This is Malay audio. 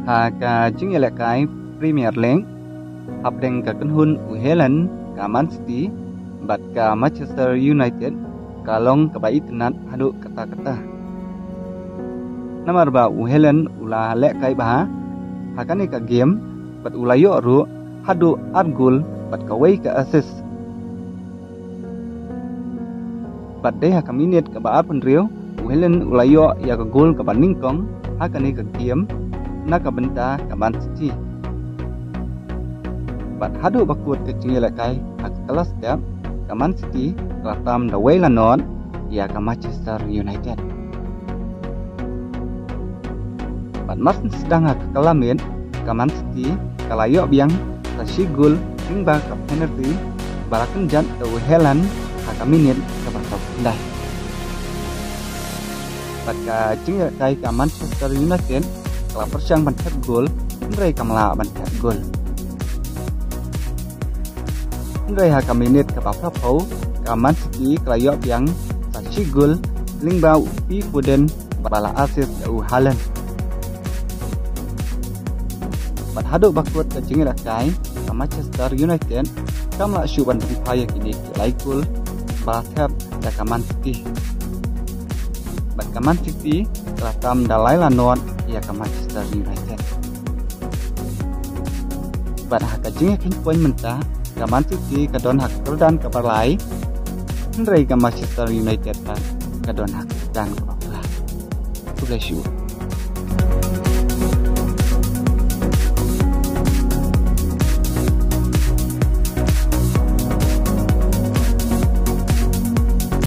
Ka jing ele kai Premier League habdeng ka kunhun Helen ka Man City bat ka Manchester United kalong ka bait nat hadu kata-kata. Nomor ba Helen ulah le kai bah hakani ka game bat ulayo ru hadu argul bat ka wei ka assist. Bat deh ka minit ka ba penriu Helen ulayo ya ka gol ka baningkong hakani ka game nak benta ka Man City. Bat hadu bakut ke cingela kai hak kelas tiap ka Man City ratam da wei lanon ya ka Manchester United. Bat mas sedang hak kelamin ka Man City kalayo biang ka sigul hingga ka penalty barakan jat da Helen hak minit ka bertau dai. Bat ka cingela kai ka Manchester United kalau persiang bantet gol, mereka kamla bantet gol. Mereka minit ke bapa pau, kaman City kelayok yang saksi gol, lingbau pi puden bala asis dau Haaland. Bat haduk bakut ke cingir kai, ke Manchester United, kamla syuban paya kini kelai gol, balasep ke kaman City. Bat kaman City ratam dalai lanon ia ke Manchester United. Bat hak jing kin poin mentah ke Man City ke don hak kerdan ke balai Henry ke Manchester United ke don hak dan ke balai. To bless you.